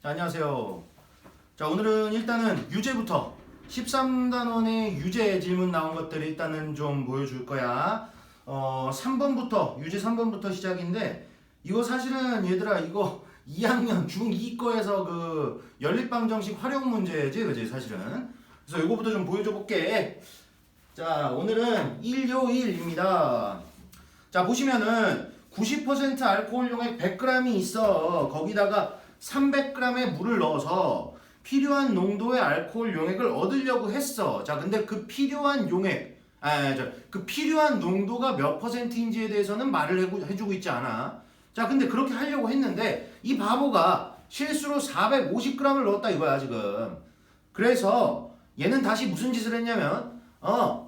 자, 안녕하세요. 자, 오늘은 일단은 유제부터 13단원의 유제 질문 나온 것들 일단은 좀 보여줄 거야. 3번부터 유제 3번부터 시작인데 이거 사실은 얘들아 이거 2학년 중2 거에서 그 연립방정식 활용 문제지, 그지 사실은. 그래서 이거부터 좀 보여줘 볼게. 자, 오늘은 1요일입니다. 자, 보시면은 90% 알코올 용액 100g이 있어. 거기다가 300g의 물을 넣어서 필요한 농도의 알코올 용액을 얻으려고 했어. 자, 근데 그 필요한 용액, 그 필요한 농도가 몇 %인지에 대해서는 말을 해주고 있지 않아. 자, 근데 그렇게 하려고 했는데 이 바보가 실수로 450g을 넣었다 이거야 지금. 그래서 얘는 다시 무슨 짓을 했냐면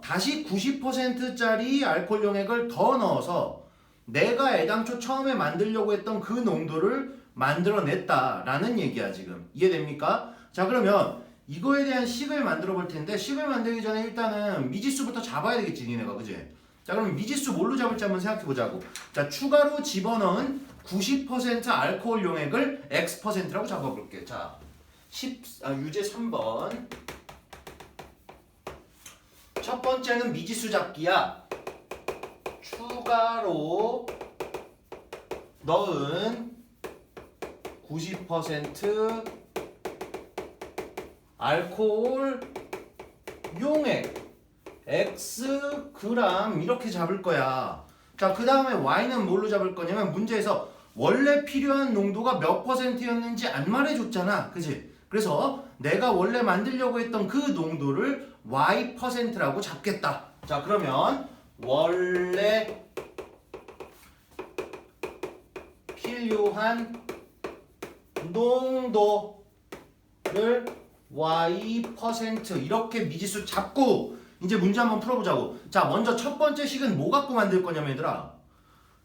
다시 90%짜리 알코올 용액을 더 넣어서 내가 애당초 처음에 만들려고 했던 그 농도를 만들어냈다라는 얘기야 지금. 이해됩니까? 자, 그러면 이거에 대한 식을 만들어 볼 텐데 식을 만들기 전에 일단은 미지수부터 잡아야 되겠지 니네가, 그지? 자, 그럼 미지수 뭘로 잡을지 한번 생각해 보자고. 자, 추가로 집어넣은 90% 알코올 용액을 X%라고 잡아볼게. 자, 유제 3번. 첫 번째는 미지수 잡기야. 추가로 넣은 90% 알코올 용액 X 그램 이렇게 잡을 거야. 자, 그 다음에 Y는 뭘로 잡을 거냐면 문제에서 원래 필요한 농도가 몇 %였는지 안 말해줬잖아, 그지? 그래서 내가 원래 만들려고 했던 그 농도를 Y%라고 잡겠다. 자, 그러면 원래 필요한 농도를 Y% 이렇게 미지수 잡고 이제 문제 한번 풀어보자고. 자, 먼저 첫 번째 식은 뭐 갖고 만들 거냐면 얘들아,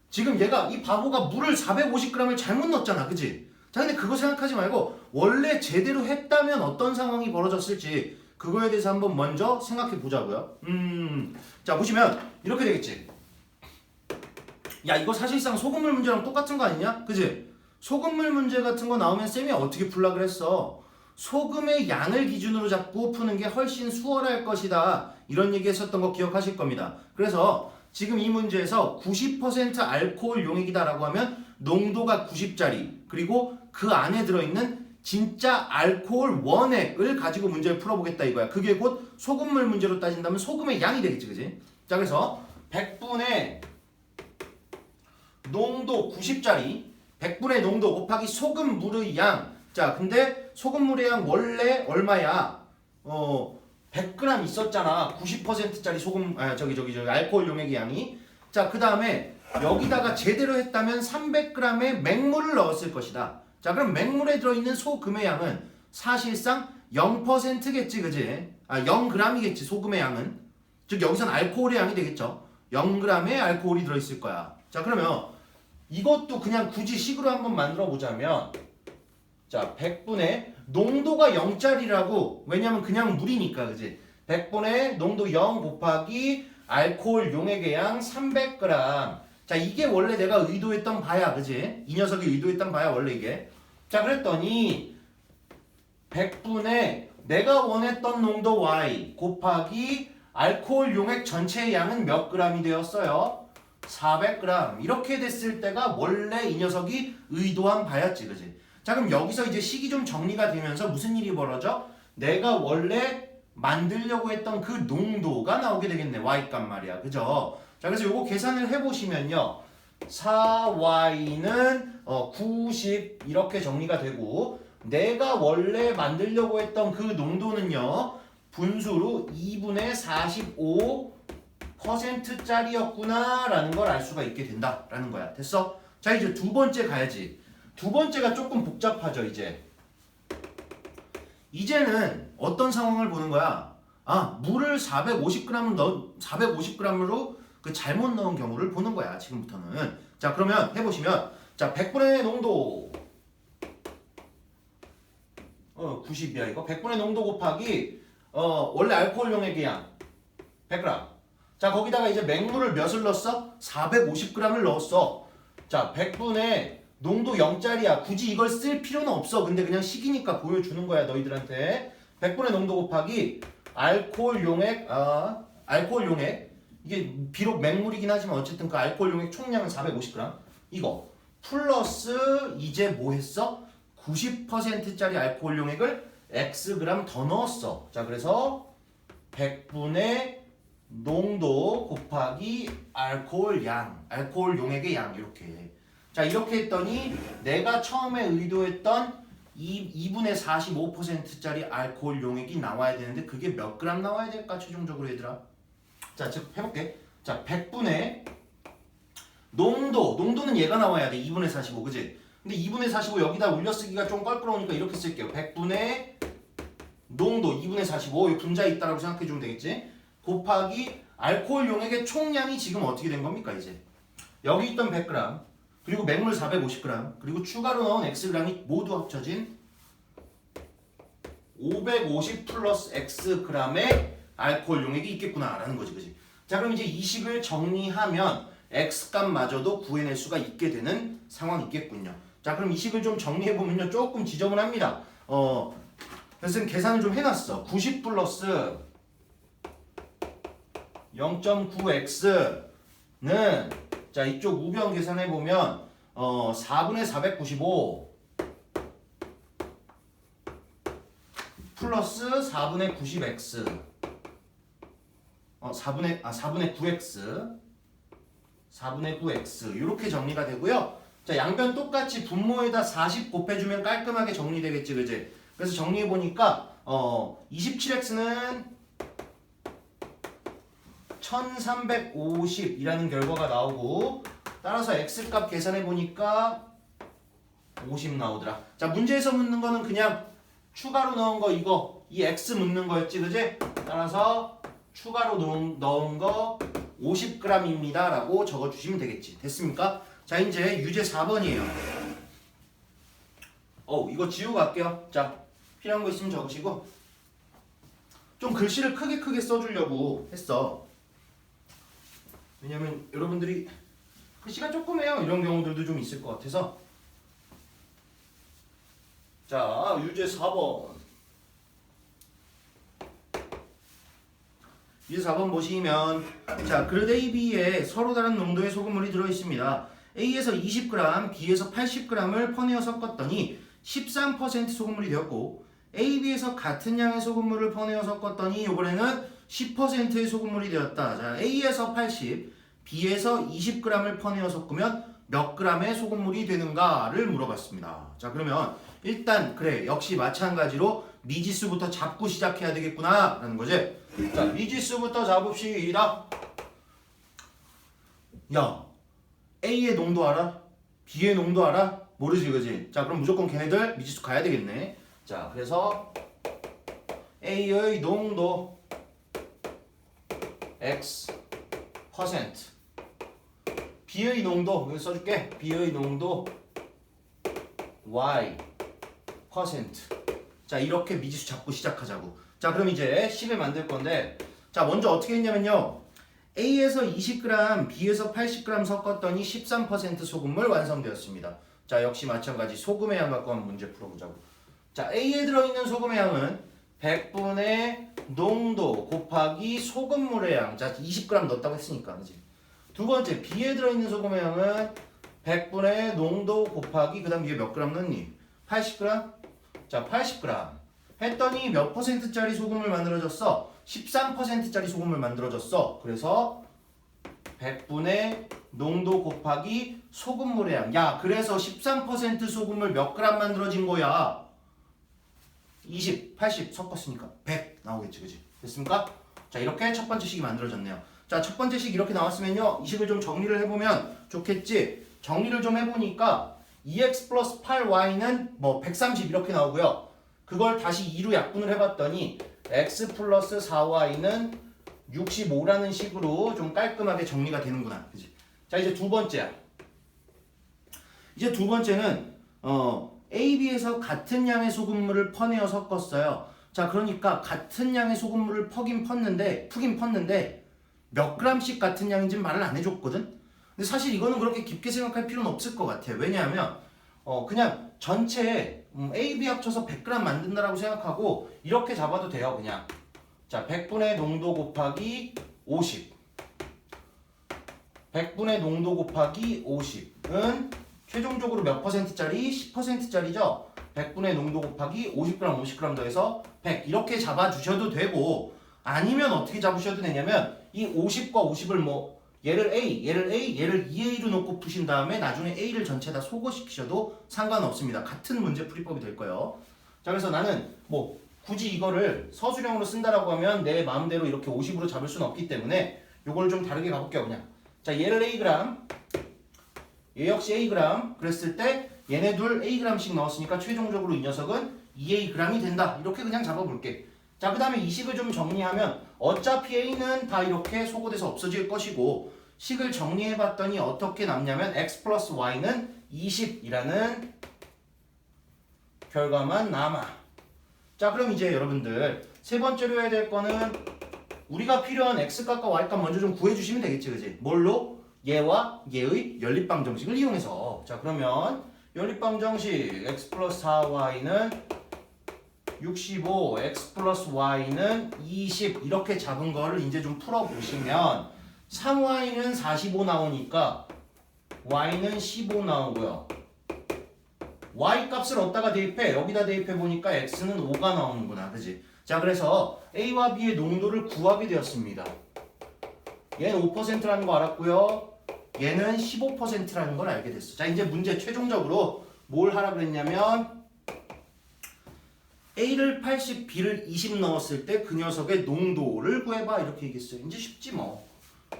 지금 얘가 이 바보가 물을 450g을 잘못 넣었잖아, 그치? 자, 근데 그거 생각하지 말고 원래 제대로 했다면 어떤 상황이 벌어졌을지 그거에 대해서 한번 먼저 생각해 보자고요. 자, 보시면 이렇게 되겠지. 야, 이거 사실상 소금물 문제랑 똑같은 거 아니냐? 그치? 소금물 문제 같은 거 나오면 쌤이 어떻게 풀라 그랬어? 소금의 양을 기준으로 잡고 푸는 게 훨씬 수월할 것이다. 이런 얘기 했었던 거 기억하실 겁니다. 그래서 지금 이 문제에서 90% 알코올 용액이다라고 하면 농도가 90짜리 그리고 그 안에 들어있는 진짜 알코올 원액을 가지고 문제를 풀어보겠다 이거야. 그게 곧 소금물 문제로 따진다면 소금의 양이 되겠지, 그지? 자, 그래서 100분의 농도 90짜리 100분의 농도 곱하기 소금물의 양. 자, 근데 소금물의 양 원래 얼마야? 100g 있었잖아. 90%짜리 소금, 저기 알코올 용액의 양이. 자, 그 다음에 여기다가 제대로 했다면 300g의 맹물을 넣었을 것이다. 자, 그럼 맹물에 들어있는 소금의 양은 사실상 0%겠지, 그지? 0g이겠지, 소금의 양은. 즉, 여기선 알코올의 양이 되겠죠. 0g의 알코올이 들어있을 거야. 자, 그러면 이것도 그냥 굳이 식으로 한번 만들어 보자면, 자, 100분의 농도가 0짜리라고, 왜냐면 그냥 물이니까, 그지? 100분의 농도 0 곱하기 알코올 용액의 양 300g. 자, 이게 원래 내가 의도했던 바야, 그지? 이 녀석이 의도했던 바야, 원래 이게. 자, 그랬더니 100분의 내가 원했던 농도 Y 곱하기 알코올 용액 전체의 양은 몇 g이 되었어요? 400g. 이렇게 됐을 때가 원래 이 녀석이 의도한 바였지, 그지? 자, 그럼 여기서 이제 식이 좀 정리가 되면서 무슨 일이 벌어져? 내가 원래 만들려고 했던 그 농도가 나오게 되겠네. Y값 말이야. 그죠? 자, 그래서 요거 계산을 해보시면요. 4Y는 90 이렇게 정리가 되고 내가 원래 만들려고 했던 그 농도는요. 분수로 2분의 45%짜리였구나 라는 걸 알 수가 있게 된다라는 거야. 됐어? 자, 이제 두 번째 가야지. 두 번째가 조금 복잡하죠, 이제는 어떤 상황을 보는 거야? 물을 450g으로 그 잘못 넣은 경우를 보는 거야, 지금부터는. 자, 그러면 해보시면, 자, 100분의 농도, 90이야, 이거. 100분의 농도 곱하기, 원래 알코올 용액의 양, 100g. 자, 거기다가 이제 맹물을 몇을 넣었어? 450g을 넣었어. 자, 100분의 농도 0짜리야. 굳이 이걸 쓸 필요는 없어. 근데 그냥 식이니까 보여주는 거야 너희들한테. 100분의 농도 곱하기 알코올 용액 알코올 용액 이게 비록 맹물이긴 하지만 어쨌든 그 알코올 용액 총량은 450g 이거 플러스 이제 뭐 했어? 90%짜리 알코올 용액을 Xg 더 넣었어. 자 그래서 100분의 농도 곱하기 알코올 양, 알코올 용액의 양 이렇게. 자 이렇게 했더니 내가 처음에 의도했던 2분의 45%짜리 알코올 용액이 나와야 되는데 그게 몇 그램 나와야 될까 최종적으로 얘들아? 자 즉 해볼게. 자 100분의 농도는 얘가 나와야 돼. 2분의 45 그지? 근데 2분의 45 여기다 올려쓰기가 좀 껄끄러우니까 이렇게 쓸게요. 100분의 농도 2분의 45 이 분자에 있다라고 생각해주면 되겠지? 곱하기 알코올 용액의 총량이 지금 어떻게 된 겁니까 이제? 여기 있던 100g 그리고 맹물 450g 그리고 추가로 넣은 Xg이 모두 합쳐진 550 플러스 Xg의 알코올 용액이 있겠구나 라는 거지 그지? 자 그럼 이제 이 식을 정리하면 X값마저도 구해낼 수가 있게 되는 상황이 있겠군요. 자 그럼 이 식을 좀 정리해보면요 조금 지저분합니다. 그래서 계산을 좀 해놨어. 90 플러스 0.9x는 자 이쪽 우변 계산해보면 4분의 495 플러스 4분의 90x 4분의 9x 4분의 9x 이렇게 정리가 되고요. 자 양변 똑같이 분모에다 40 곱해주면 깔끔하게 정리되겠지 그지? 그래서 정리해보니까 27x는 1350이라는 결과가 나오고 따라서 x값 계산해보니까 50 나오더라. 자 문제에서 묻는 거는 그냥 추가로 넣은 거 이거 이 x 묻는 거였지 그지? 따라서 추가로 넣은 거 50g입니다 라고 적어주시면 되겠지. 됐습니까? 자 이제 유제 4번이에요. 이거 지우고 갈게요. 자 필요한 거 있으면 적으시고 좀 글씨를 크게 써주려고 했어. 왜냐면 여러분들이 글씨가 조그매요. 이런 경우들도 좀 있을 것 같아서. 자 유제 4번 유제 4번 보시면 자 그릇 A, B에 서로 다른 농도의 소금물이 들어있습니다. A에서 20g, B에서 80g을 퍼내어 섞었더니 13% 소금물이 되었고 A, B에서 같은 양의 소금물을 퍼내어 섞었더니 이번에는 10%의 소금물이 되었다. 자, A에서 80, B에서 20g을 퍼내어 섞으면 몇 g의 소금물이 되는가를 물어봤습니다. 자, 그러면 일단 그래 역시 마찬가지로 미지수부터 잡고 시작해야 되겠구나 라는 거지. 자, 미지수부터 잡읍시다. 야, A의 농도 알아? B의 농도 알아? 모르지 그지? 자 그럼 무조건 걔네들 미지수 가야 되겠네. 자 그래서 A의 농도 X 퍼센트 B의 농도 여기 써줄게. B의 농도 Y 퍼센트. 자 이렇게 미지수 잡고 시작하자고. 자 그럼 이제 식을 만들 건데 자 먼저 어떻게 했냐면요 A에서 20g, B에서 80g 섞었더니 13% 소금물 완성되었습니다. 자 역시 마찬가지 소금의 양 갖고 한번 문제 풀어보자고. 자 A에 들어있는 소금의 양은 100분의 농도 곱하기 소금물의 양. 자 20g 넣었다고 했으니까 그지? 두 번째 B에 들어있는 소금의 양은 100분의 농도 곱하기 그 다음 위에 몇 g 넣니? 80g? 자 80g 했더니 몇 %짜리 소금물 만들어졌어? 13%짜리 소금물 만들어졌어. 그래서 100분의 농도 곱하기 소금물의 양. 야 그래서 13% 소금물 몇 그램 만들어진 거야? 20, 80 섞었으니까 100 나오겠지 그지? 됐습니까? 자 이렇게 첫 번째 식이 만들어졌네요. 자 첫 번째 식 이렇게 나왔으면요 이 식을 좀 정리를 해보면 좋겠지? 정리를 좀 해보니까 2x 플러스 8y는 뭐 130 이렇게 나오고요. 그걸 다시 2로 약분을 해봤더니 x 플러스 4y는 65라는 식으로 좀 깔끔하게 정리가 되는구나. 그치? 자 이제 두 번째야. 이제 두 번째는 A, B에서 같은 양의 소금물을 퍼내어 섞었어요. 자 그러니까 같은 양의 소금물을 푸긴 펐는데 몇 g씩 같은 양인지 말을 안 해줬거든. 근데 사실 이거는 그렇게 깊게 생각할 필요는 없을 것 같아. 왜냐하면 그냥 전체 A, B 합쳐서 100g 만든다라고 생각하고 이렇게 잡아도 돼요. 그냥 자 100분의 농도 곱하기 50 100분의 농도 곱하기 50은 최종적으로 몇 퍼센트짜리? 10%짜리죠? 100분의 농도 곱하기 50g, 50g 더해서 100 이렇게 잡아주셔도 되고 아니면 어떻게 잡으셔도 되냐면 이 50과 50을 뭐 얘를 A, 얘를 2A로 놓고 푸신 다음에 나중에 A를 전체 다 소거시키셔도 상관없습니다. 같은 문제 풀이법이 될 거예요. 자 그래서 나는 뭐 굳이 이거를 서술형으로 쓴다라고 하면 내 마음대로 이렇게 50으로 잡을 수는 없기 때문에 요걸 좀 다르게 가볼게요. 그냥 자 얘를 Ag 얘 역시 Ag 그랬을 때 얘네 둘 Ag씩 넣었으니까 최종적으로 이 녀석은 2Ag이 된다. 이렇게 그냥 잡아볼게. 자 그 다음에 이 식을 좀 정리하면 어차피 A는 다 이렇게 소거돼서 없어질 것이고 식을 정리해봤더니 어떻게 남냐면 x 플러스 y는 20이라는 결과만 남아. 자 그럼 이제 여러분들 세 번째로 해야 될 거는 우리가 필요한 x값과 y값 먼저 좀 구해주시면 되겠지 그지? 뭘로? 얘와 얘의 연립방정식을 이용해서. 자 그러면 연립방정식 x 플러스 4y는 65, x 플러스 y는 20 이렇게 잡은 거를 이제 좀 풀어보시면 3y는 45 나오니까 y는 15 나오고요. y 값을 어디다가 대입해? 여기다 대입해 보니까 x는 5가 나오는구나. 그지? 자 그래서 a와 b의 농도를 구하게 되었습니다. 얘는 5%라는 거 알았고요. 얘는 15%라는 걸 알게 됐어. 자 이제 문제 최종적으로 뭘 하라 그랬냐면 A를 80, B를 20 넣었을 때 그 녀석의 농도를 구해봐 이렇게 얘기했어요. 이제 쉽지 뭐.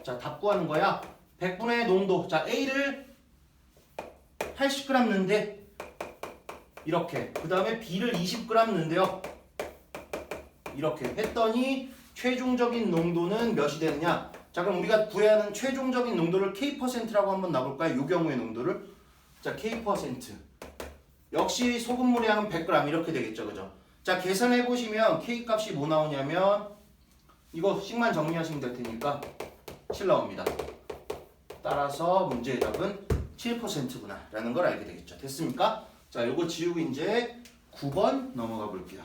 자 답 구하는 거야. 100분의 농도. 자 A를 80g 넣는데 이렇게. 그 다음에 B를 20g 넣는데요. 이렇게 했더니 최종적인 농도는 몇이 되느냐. 자 그럼 우리가 구해야 하는 최종적인 농도를 K%라고 한번 놔볼까요? 요 경우의 농도를. 자 K%. 역시 소금물량은 100g 이렇게 되겠죠. 그죠? 자 계산해 보시면 K 값이 뭐 나오냐면 이거 식만 정리하시면 될 테니까 7 나옵니다. 따라서 문제의 답은 7%구나 라는 걸 알게 되겠죠. 됐습니까? 자 요거 지우고 이제 9번 넘어가 볼게요.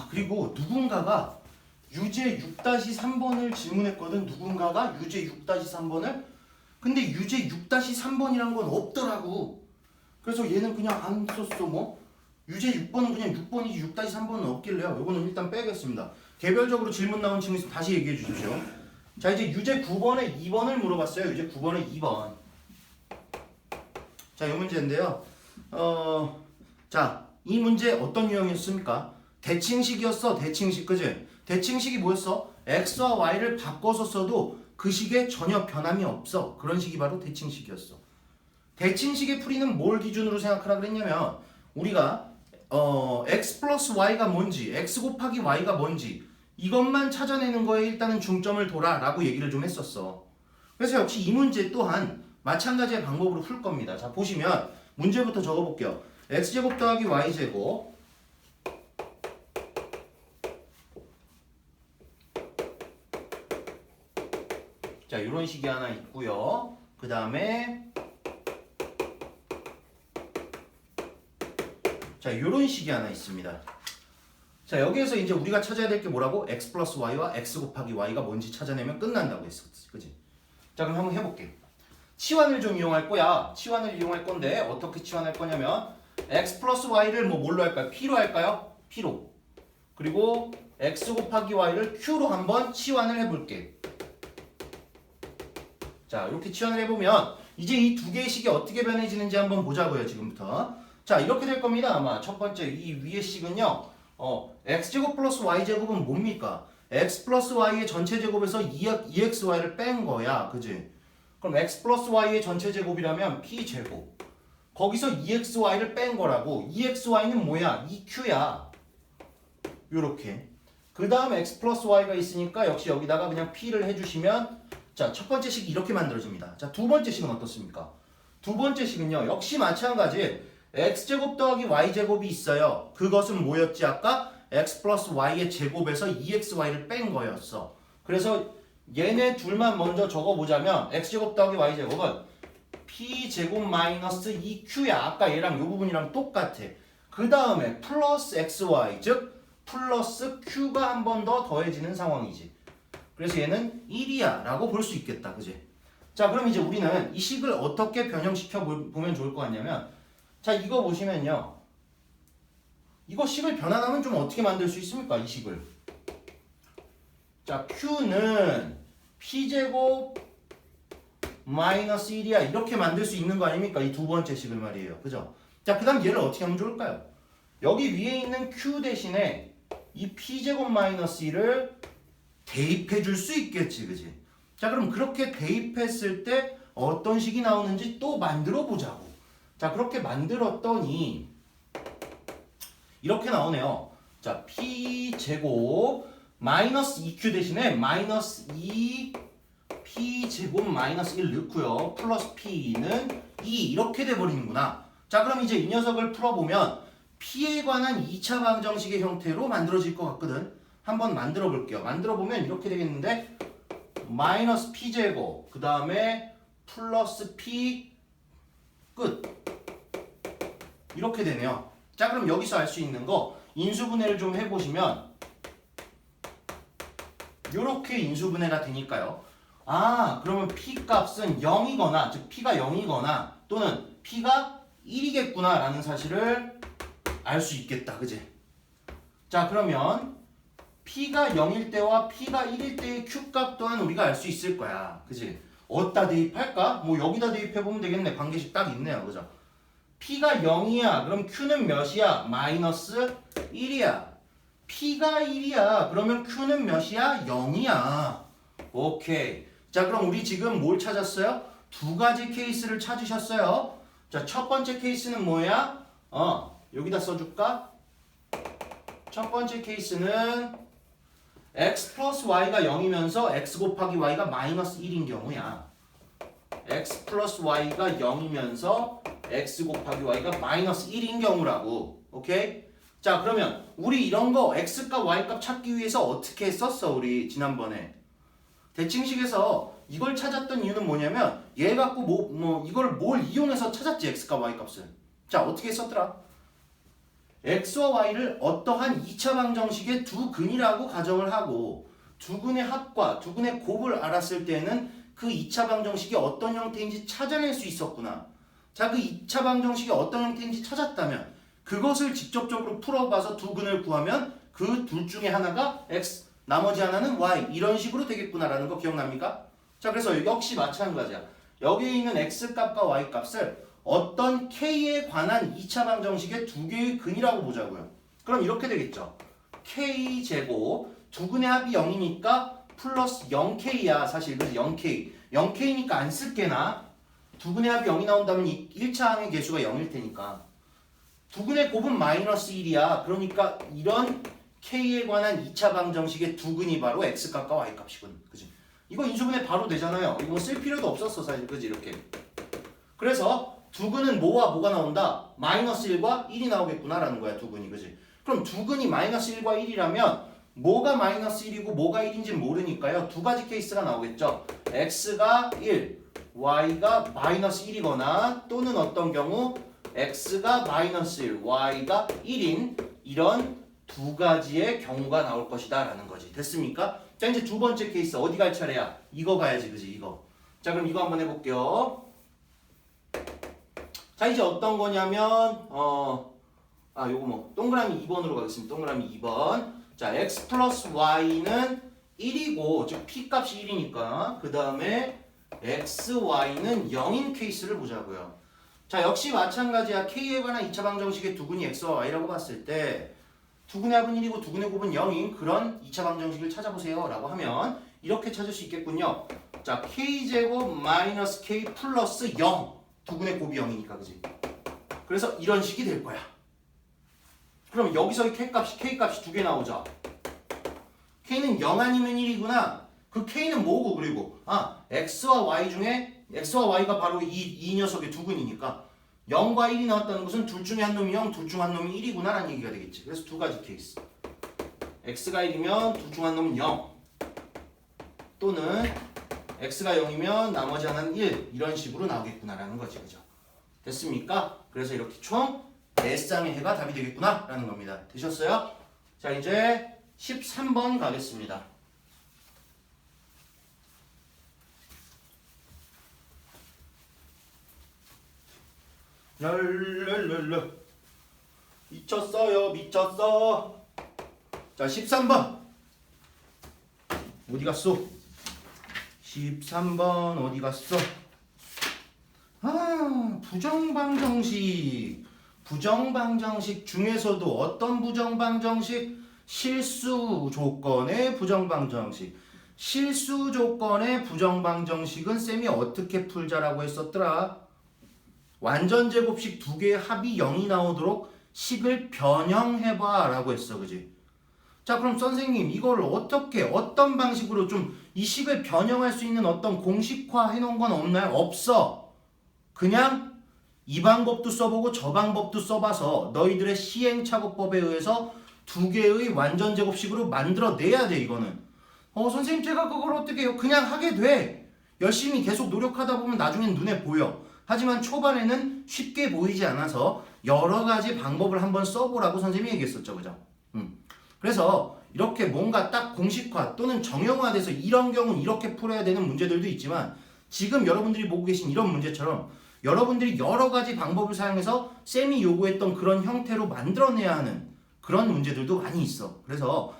그리고 누군가가 유제 6-3번을 질문했거든. 누군가가 유제 6-3번을. 근데 유제 6-3번이란 건 없더라고. 그래서 얘는 그냥 안 썼어. 뭐 유제 6번은 그냥 6번이지 6-3번은 없길래요. 이거는 일단 빼겠습니다. 개별적으로 질문 나온 친구 있으면 다시 얘기해 주십시오. 자 이제 유제 9번에 2번을 물어봤어요. 유제 9번에 2번. 자 이 문제인데요. 자 이 문제 어떤 유형이었습니까? 대칭식이었어. 대칭식. 그지? 대칭식이 뭐였어? x와 y를 바꿔서 써도 그 식에 전혀 변함이 없어. 그런 식이 바로 대칭식이었어. 대칭식의 풀이는 뭘 기준으로 생각하라 그랬냐면 우리가 x 플러스 y가 뭔지 x 곱하기 y가 뭔지 이것만 찾아내는 거에 일단은 중점을 둬라 라고 얘기를 좀 했었어. 그래서 역시 이 문제 또한 마찬가지의 방법으로 풀 겁니다. 자 보시면 문제부터 적어볼게요. x제곱 더하기 y제곱 자 이런 식이 하나 있고요. 그 다음에 자 이런 식이 하나 있습니다. 자 여기에서 이제 우리가 찾아야 될 게 뭐라고? x 플러스 y와 x 곱하기 y가 뭔지 찾아내면 끝난다고 했었지. 그지? 자 그럼 한번 해볼게. 치환을 좀 이용할 거야. 치환을 이용할 건데 어떻게 치환할 거냐면 x 플러스 y를 뭐 뭘로 할까요? p로 할까요? p로. 그리고 x 곱하기 y를 q로 한번 치환을 해볼게. 자 이렇게 치환을 해보면 이제 이 두 개의 식이 어떻게 변해지는지 한번 보자고요. 지금부터. 자 이렇게 될 겁니다. 아마 첫 번째 이 위의 식은요. x제곱 플러스 y제곱은 뭡니까? x 플러스 y의 전체 제곱에서 2xy를 뺀 거야. 그지? 그럼 x 플러스 y의 전체 제곱이라면 p제곱. 거기서 2xy를 뺀 거라고. 2xy는 뭐야? 2q야. 요렇게. 그 다음 x 플러스 y가 있으니까 역시 여기다가 그냥 p를 해주시면 자, 첫 번째 식이 이렇게 만들어집니다. 자, 두 번째 식은 어떻습니까? 두 번째 식은요, 역시 마찬가지 x제곱 더하기 y제곱이 있어요. 그것은 뭐였지 아까? x 플러스 y의 제곱에서 2xy를 뺀 거였어. 그래서 얘네 둘만 먼저 적어보자면 x제곱 더하기 y제곱은 p제곱 마이너스 2q야. 아까 얘랑 이 부분이랑 똑같아. 그 다음에 플러스 xy, 즉 플러스 q가 한 번 더 더해지는 상황이지. 그래서 얘는 1이야 라고 볼 수 있겠다. 그지? 자, 그럼 이제 우리는 이 식을 어떻게 변형시켜 보면 좋을 것 같냐면, 자, 이거 보시면요, 이거 식을 변환하면 좀 어떻게 만들 수 있습니까? 이 식을. 자, q는 p제곱 마이너스 1이야 이렇게 만들 수 있는 거 아닙니까? 이 두 번째 식을 말이에요. 그죠? 자, 그 다음 얘를 어떻게 하면 좋을까요? 여기 위에 있는 q 대신에 이 p제곱 마이너스 1을 대입해 줄 수 있겠지. 그지? 자, 그럼 그렇게 대입했을 때 어떤 식이 나오는지 또 만들어 보자고. 자, 그렇게 만들었더니 이렇게 나오네요. 자, p제곱 마이너스 2q 대신에 마이너스 2 p제곱 마이너스 1 넣고요. 플러스 p는 2 이렇게 돼버리는구나. 자, 그럼 이제 이 녀석을 풀어보면 p에 관한 2차 방정식의 형태로 만들어질 것 같거든. 한번 만들어 볼게요. 만들어 보면 이렇게 되겠는데 마이너스 p제곱 그 다음에 플러스 p 끝 이렇게 되네요. 자, 그럼 여기서 알 수 있는 거 인수분해를 좀 해보시면 이렇게 인수분해가 되니까요. 아, 그러면 p 값은 0이거나 즉 p가 0이거나 또는 p가 1이겠구나 라는 사실을 알 수 있겠다. 그지? 자, 그러면 p가 0일 때와 p가 1일 때의 q값 또한 우리가 알 수 있을 거야. 그지? 어디다 대입할까? 뭐 여기다 대입해보면 되겠네. 관계식 딱 있네요. 그죠? p가 0이야. 그럼 q는 몇이야? 마이너스 1이야. p가 1이야. 그러면 q는 몇이야? 0이야. 오케이. 자, 그럼 우리 지금 뭘 찾았어요? 두 가지 케이스를 찾으셨어요. 자, 첫 번째 케이스는 뭐야? 여기다 써줄까? 첫 번째 케이스는 x 플러스 y가 0이면서 x 곱하기 y가 마이너스 1인 경우야. x 플러스 y가 0이면서 x 곱하기 y가 마이너스 1인 경우라고. 오케이? 자, 그러면 우리 이런 거 x값 y값 찾기 위해서 어떻게 했었어? 우리 지난번에 대칭식에서 이걸 찾았던 이유는 뭐냐면 얘 갖고 이걸 뭘 이용해서 찾았지. x값 y값을. 자, 어떻게 했었더라? x와 y를 어떠한 2차 방정식의 두 근이라고 가정을 하고 두 근의 합과 두 근의 곱을 알았을 때는 그 2차 방정식이 어떤 형태인지 찾아낼 수 있었구나. 자, 그 2차 방정식이 어떤 형태인지 찾았다면 그것을 직접적으로 풀어봐서 두 근을 구하면 그 둘 중에 하나가 x, 나머지 하나는 y 이런 식으로 되겠구나라는 거 기억납니까? 자, 그래서 역시 마찬가지야. 여기에 있는 x값과 y값을 어떤 k에 관한 2차 방정식의 두 개의 근이라고 보자고요. 그럼 이렇게 되겠죠. k제곱 두 근의 합이 0이니까 플러스 0k야. 사실 그래서 0k 0k니까 안 쓸게나. 두 근의 합이 0이 나온다면 1차 항의 개수가 0일 테니까 두 근의 곱은 마이너스 1이야. 그러니까 이런 k에 관한 2차 방정식의 두 근이 바로 x값과 y값이거든. 그지? 이거 인수분해 바로 되잖아요. 이거 쓸 필요도 없었어 사실. 그지? 이렇게. 그래서 두 근은 뭐와 뭐가 나온다? 마이너스 1과 1이 나오겠구나라는 거야. 두 근이. 그지? 그럼 두 근이 마이너스 1과 1이라면 뭐가 마이너스 1이고 뭐가 1인지 모르니까요. 두 가지 케이스가 나오겠죠. x가 1, y가 마이너스 1이거나 또는 어떤 경우 x가 마이너스 1, y가 1인 이런 두 가지의 경우가 나올 것이다 라는 거지. 됐습니까? 자, 이제 두 번째 케이스 어디 갈 차례야? 이거 가야지. 그지? 이거. 자, 그럼 이거 한번 해볼게요. 자, 이제 어떤 거냐면 요거 동그라미 2번으로 가겠습니다. 동그라미 2번. 자, x 플러스 y는 1이고 즉 p 값이 1이니까 그 다음에 x, y는 0인 케이스를 보자고요. 자, 역시 마찬가지야. k에 관한 2차 방정식의 두 근이 x와 y라고 봤을 때 두 근의 합은 1이고 두 근의 곱은 0인 그런 2차 방정식을 찾아보세요 라고 하면 이렇게 찾을 수 있겠군요. 자, k제곱 마이너스 k 플러스 0 두 근의 곱이 0이니까. 그지? 그래서 이런 식이 될 거야. 그럼 여기서의 k값이 두 개 나오죠. k는 0 아니면 1이구나. 그 k는 뭐고? 그리고 x와 y 중에 x와 y가 바로 이 녀석의 두근이니까 0과 1이 나왔다는 것은 둘 중에 한 놈이 0, 둘 중 한 놈이 1이구나 라는 얘기가 되겠지. 그래서 두 가지 케이스. x가 1이면 둘 중 한 놈은 0 또는 x가 0이면 나머지 하나는 1 이런 식으로 나오겠구나라는 거지. 그죠? 됐습니까? 그래서 이렇게 총 4쌍의 해가 답이 되겠구나라는 겁니다. 되셨어요? 자, 이제 13번 가겠습니다. 랄랄랄라 미쳤어요 미쳤어. 자 13번 어디 갔어? 13번 어디 갔어? 아 부정방정식 중에서도 어떤 부정방정식? 실수 조건의 부정방정식. 실수 조건의 부정방정식은 쌤이 어떻게 풀자라고 했었더라? 완전 제곱식 두 개의 합이 0이 나오도록 식을 변형해봐 라고 했어. 그지? 자 그럼 선생님 이걸 어떻게 어떤 방식으로 좀 이 식을 변형할 수 있는 어떤 공식화 해놓은 건 없나요? 없어. 그냥 이 방법도 써보고 저 방법도 써봐서 너희들의 시행착오법에 의해서 두 개의 완전 제곱식으로 만들어내야 돼. 이거는 선생님 제가 그걸 어떻게 해요? 그냥 하게 돼. 열심히 계속 노력하다 보면 나중엔 눈에 보여. 하지만 초반에는 쉽게 보이지 않아서 여러 가지 방법을 한번 써보라고 선생님이 얘기했었죠. 그죠? 그래서 이렇게 뭔가 딱 공식화 또는 정형화돼서 이런 경우는 이렇게 풀어야 되는 문제들도 있지만 지금 여러분들이 보고 계신 이런 문제처럼 여러분들이 여러 가지 방법을 사용해서 쌤이 요구했던 그런 형태로 만들어내야 하는 그런 문제들도 많이 있어. 그래서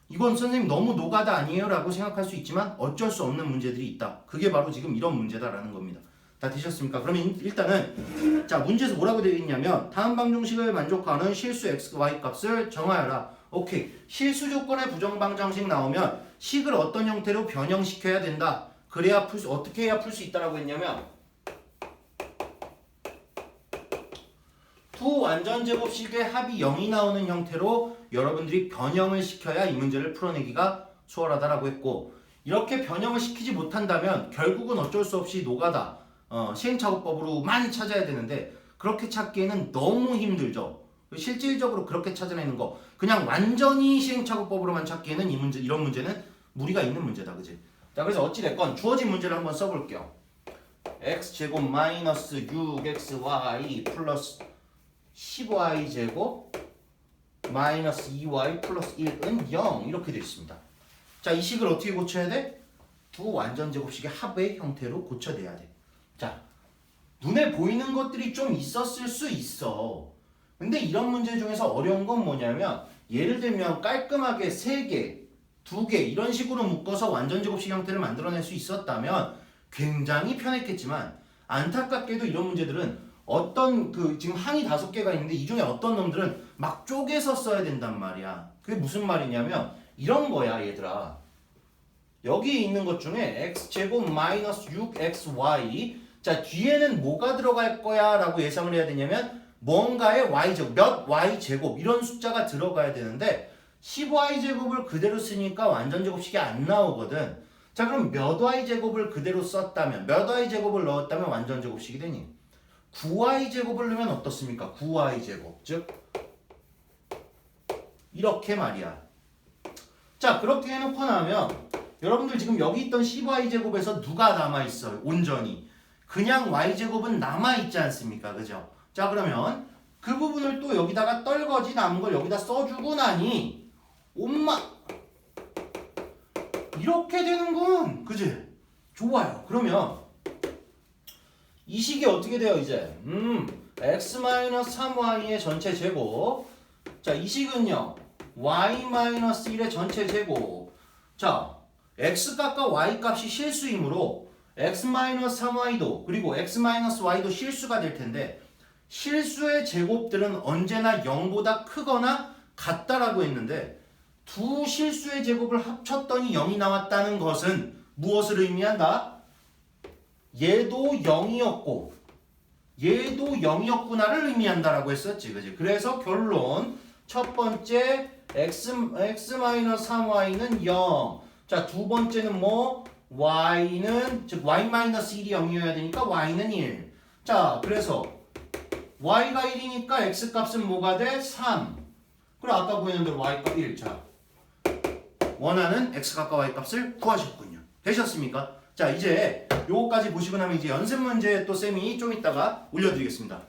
이건 선생님 너무 노가다 아니에요? 라고 생각할 수 있지만 어쩔 수 없는 문제들이 있다. 그게 바로 지금 이런 문제다라는 겁니다. 다 되셨습니까? 그러면 일단은 자 문제에서 뭐라고 되어 있냐면 다음 방정식을 만족하는 실수 x, y 값을 정하여라. 오케이. 실수 조건의 부정방정식 나오면 식을 어떤 형태로 변형시켜야 된다. 그래야 어떻게 해야 풀 수 있다라고 했냐면 두 완전 제곱식의 합이 0이 나오는 형태로 여러분들이 변형을 시켜야 이 문제를 풀어내기가 수월하다라고 했고 이렇게 변형을 시키지 못한다면 결국은 어쩔 수 없이 노가다 시행착오법으로만 찾아야 되는데 그렇게 찾기에는 너무 힘들죠. 실질적으로 그렇게 찾아내는 거 그냥 완전히 시행착오법으로만 찾기에는 이런 문제는 무리가 있는 문제다. 그지? 자 그래서 어찌됐건 주어진 문제를 한번 써볼게요. x제곱 마이너스 6xy 플러스 10y제곱 마이너스 2y 플러스 1은 0 이렇게 되어 있습니다. 자 이 식을 어떻게 고쳐야 돼? 두 완전 제곱식의 합의 형태로 고쳐내야 돼. 자 눈에 보이는 것들이 좀 있었을 수 있어. 근데 이런 문제 중에서 어려운 건 뭐냐면 예를 들면 깔끔하게 3개, 2개 이런 식으로 묶어서 완전 제곱식 형태를 만들어낼 수 있었다면 굉장히 편했겠지만 안타깝게도 이런 문제들은 어떤 지금 항이 5개가 있는데 이 중에 어떤 놈들은 막 쪼개서 써야 된단 말이야. 그게 무슨 말이냐면 이런 거야 얘들아. 여기 있는 것 중에 x제곱 마이너스 6xy 자 뒤에는 뭐가 들어갈 거야 라고 예상을 해야 되냐면 뭔가의 y제곱, 몇 y제곱 이런 숫자가 들어가야 되는데 10y제곱을 그대로 쓰니까 완전 제곱식이 안 나오거든. 자 그럼 몇 y제곱을 그대로 썼다면 몇 y제곱을 넣었다면 완전 제곱식이 되니? 9y제곱을 넣으면 어떻습니까? 9y제곱 즉 이렇게 말이야. 자 그렇게 해놓고 나면 여러분들 지금 여기 있던 10y제곱에서 누가 남아있어요? 온전히 그냥 y제곱은 남아있지 않습니까? 그죠? 자 그러면 그 부분을 또 여기다가 떨거지 남은 걸 여기다 써주고 나니 엄마 이렇게 되는군. 그지? 좋아요. 그러면 이 식이 어떻게 돼요 이제? x-3y의 전체 제곱 자 이 식은요 y-1의 전체 제곱 자 x값과 y값이 실수이므로 x-3y도 그리고 x-y도 실수가 될 텐데 실수의 제곱들은 언제나 0보다 크거나 같다라고 했는데 두 실수의 제곱을 합쳤더니 0이 나왔다는 것은 무엇을 의미한다? 얘도 0이었고 얘도 0이었구나를 의미한다라고 했었지. 그지? 그래서 결론 첫 번째 x-3y는 0 자 두 번째는 뭐 y는 즉 y-1이 0이어야 되니까 y는 1. 자, 그래서 y가 1이니까 x값은 뭐가 돼? 3. 그리고 아까 구했는 대로 y값 1. 자, 원하는 x값과 y값을 구하셨군요. 되셨습니까? 자, 이제 요거까지 보시고 나면 이제 연습 문제 또 쌤이 좀 이따가 올려드리겠습니다.